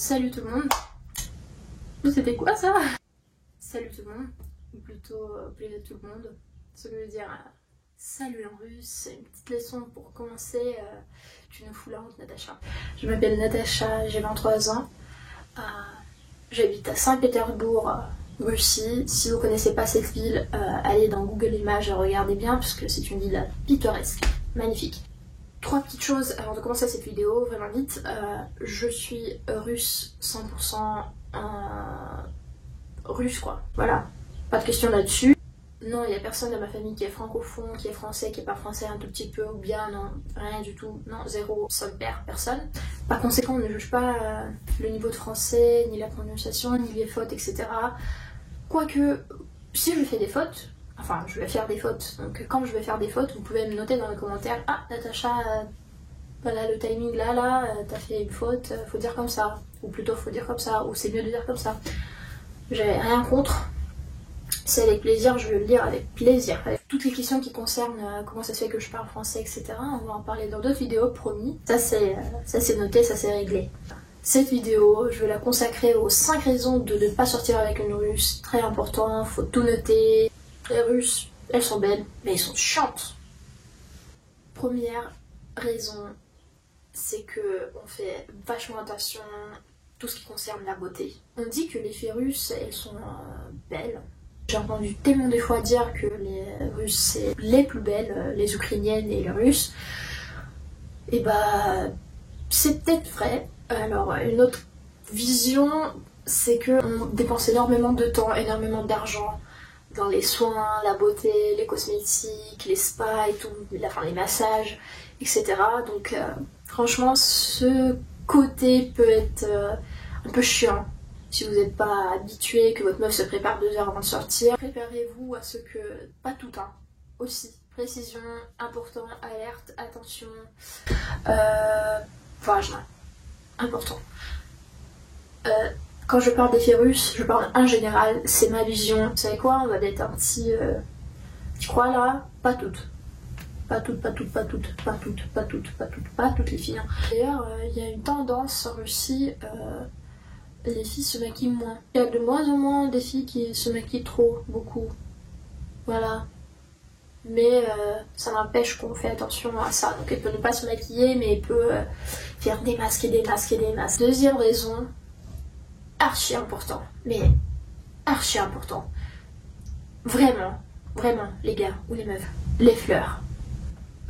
Salut tout le monde. C'était quoi ça? Salut tout le monde, ou plutôt plaisir tout le monde. Ce que je veux dire salut en russe, c'est une petite leçon pour commencer. Tu nous fous la honte, Natacha. Je m'appelle Natacha, j'ai 23 ans. J'habite à Saint-Pétersbourg, Russie. Si vous connaissez pas cette ville, allez dans Google Images et regardez bien parce que c'est une ville pittoresque, magnifique. Trois petites choses avant de commencer cette vidéo, vraiment vite. Je suis russe 100% russe quoi, voilà, pas de question là-dessus. Non, il n'y a personne dans ma famille qui est francophone, qui est français, qui est pas français un tout petit peu, ou bien non, rien du tout, non, zéro, seul père, personne. Par conséquent, on ne juge pas le niveau de français, ni la prononciation, ni les fautes, etc. Quoique, si je fais des fautes, enfin, je vais faire des fautes, donc quand je vais faire des fautes, vous pouvez me noter dans les commentaires, ah, Natacha, voilà le timing là, t'as fait une faute, faut dire comme ça, ou plutôt faut dire comme ça, ou c'est mieux de dire comme ça. J'ai rien contre. C'est avec plaisir, je vais le lire avec plaisir. Avec toutes les questions qui concernent comment ça se fait que je parle français, etc. On va en parler dans d'autres vidéos, promis. Ça c'est noté, ça c'est réglé. Cette vidéo, je vais la consacrer aux 5 raisons de ne pas sortir avec une russe. Très important, faut tout noter. Les russes, elles sont belles, mais elles sont chiantes. Première raison, c'est que on fait vachement attention à tout ce qui concerne la beauté. On dit que les filles russes, elles sont belles. J'ai entendu tellement de fois dire que les Russes c'est les plus belles, les Ukrainiennes et les Russes. Et bah, c'est peut-être vrai. Alors, une autre vision, c'est qu'on dépense énormément de temps, énormément d'argent dans les soins, la beauté, les cosmétiques, les spas et tout, enfin les massages, etc. Donc, franchement, ce côté peut être un peu chiant. Si vous n'êtes pas habitué, que votre meuf se prépare 2 heures avant de sortir, préparez-vous à ce que... Pas tout, hein. Aussi. Précision, important, alerte, attention. Voilà, important. Quand je parle des filles russes, je parle en général, c'est ma vision. Vous savez quoi, on va être un petit... Tu crois là? Pas toutes. Pas toutes les filles. Hein. D'ailleurs, il y a une tendance en Russie... les filles se maquillent moins. Il y a de moins en moins des filles qui se maquillent trop, beaucoup. Voilà. Mais ça n'empêche qu'on fait attention à ça. Donc elle peut ne pas se maquiller, mais elle peut faire des masques et des masques et des masques. Deuxième raison, archi important. Mais archi important. Vraiment, vraiment, les gars ou les meufs. Les fleurs.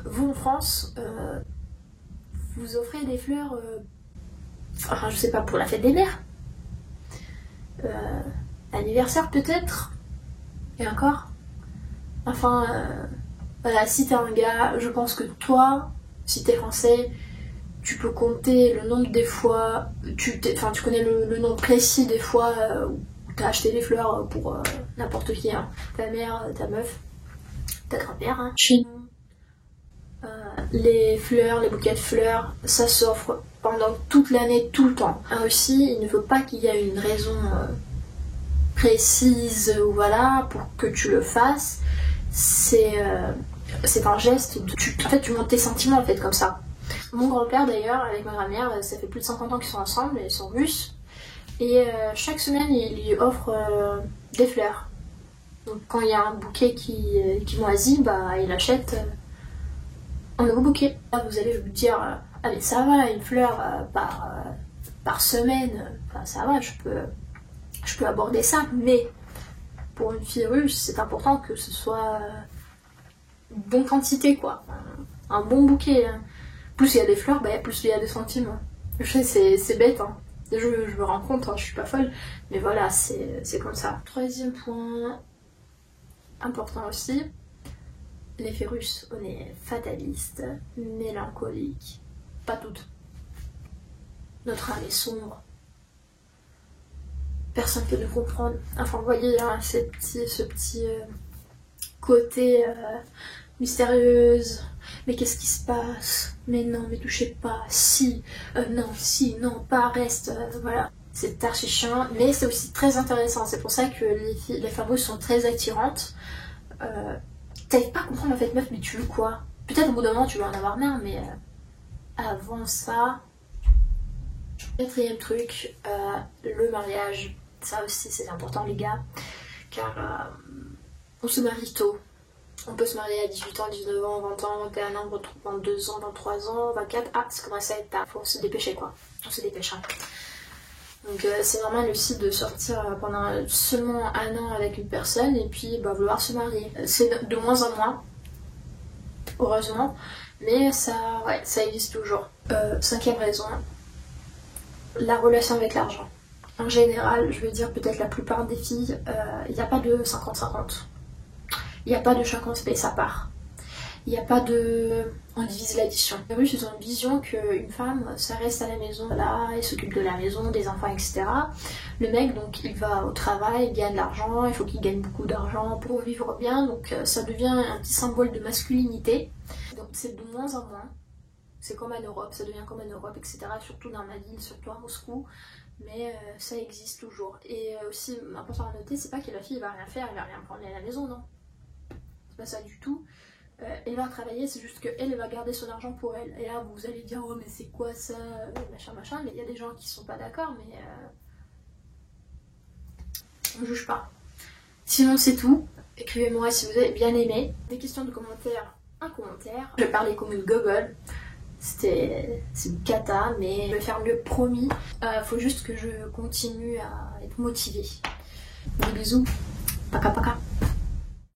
Vous en France, vous offrez des fleurs, enfin je sais pas, pour la fête des mères. Anniversaire peut-être, et encore. Enfin, voilà, si t'es un gars, je pense que toi, si t'es français, tu peux compter le nombre des fois, tu connais le nombre précis des fois où t'as acheté des fleurs pour n'importe qui, hein. Ta mère, ta meuf, ta grand-mère. Hein. Chez nous, les fleurs, les bouquets de fleurs, ça s'offre pendant toute l'année, tout le temps. Aussi, il ne faut pas qu'il y ait une raison précise, voilà, pour que tu le fasses. C'est un geste, en fait tu montes tes sentiments en fait comme ça. Mon grand-père d'ailleurs, avec ma grand-mère, ça fait plus de 50 ans qu'ils sont ensemble, ils sont russes. Et chaque semaine, il lui offre des fleurs. Donc quand il y a un bouquet qui moisit, bah il achète un nouveau bouquet. Là, vous allez vous dire, ah mais ça va, une fleur par semaine, enfin ça va, je peux aborder ça, mais pour une fille russe, c'est important que ce soit une bonne quantité, quoi. Un bon bouquet. Hein. Plus il y a des fleurs, bah, plus il y a des sentiments. Je sais, c'est bête, hein. Je me rends compte, hein, je suis pas folle, mais voilà, c'est comme ça. Troisième point, important aussi, les filles russes, on est fatalistes, mélancoliques, pas toutes. Notre âme est sombre. Personne peut nous comprendre. Enfin, vous voyez, hein, ce petit côté mystérieuse. Mais qu'est-ce qui se passe? Mais non, mais touchez pas. Si, non, pas, reste. Voilà. C'est archi chiant, mais c'est aussi très intéressant. C'est pour ça que les femmes russes sont très attirantes. T'arrives pas à comprendre en fait, meuf, mais tu veux quoi? Peut-être au bout d'un moment tu vas en avoir marre, mais avant ça, Quatrième truc, le mariage. Ça aussi c'est important les gars, car on se marie tôt. On peut se marier à 18 ans, 19 ans, 20 ans, 21 ans, 22 ans, 23 ans, 24. Ah, ça commence à être tard, faut se dépêcher quoi. On se dépêche. Hein. Donc c'est normal aussi de sortir pendant seulement un an avec une personne et puis vouloir se marier. C'est de moins en moins, heureusement, mais ça existe toujours. Cinquième raison, la relation avec l'argent. En général, je veux dire peut-être la plupart des filles, il n'y a pas de 50-50. Il n'y a pas de chacun se paye sa part. Il n'y a pas de... on divise l'addition. Les Russes, ils ont une vision qu'une femme, ça reste à la maison, là, elle s'occupe de la maison, des enfants, etc. Le mec, donc, il va au travail, il gagne de l'argent, il faut qu'il gagne beaucoup d'argent pour vivre bien, donc ça devient un petit symbole de masculinité. Donc c'est de moins en moins. C'est comme en Europe, ça devient comme en Europe, etc. Surtout dans ma ville, surtout à Moscou. Mais ça existe toujours. Et aussi, important à noter, c'est pas que la fille va rien faire, elle va rien prendre à la maison, non. C'est pas ça du tout. Elle va travailler, c'est juste qu'elle va garder son argent pour elle. Et là, vous allez dire, oh mais c'est quoi ça, machin, mais il y a des gens qui sont pas d'accord, mais on juge pas. Sinon, c'est tout. Écrivez-moi si vous avez bien aimé. Des questions de commentaires, un commentaire. Je vais parler comme une gogole. C'est une cata, mais je vais faire mieux, promis. Faut juste que je continue à être motivée. Des bisous. Paka paka.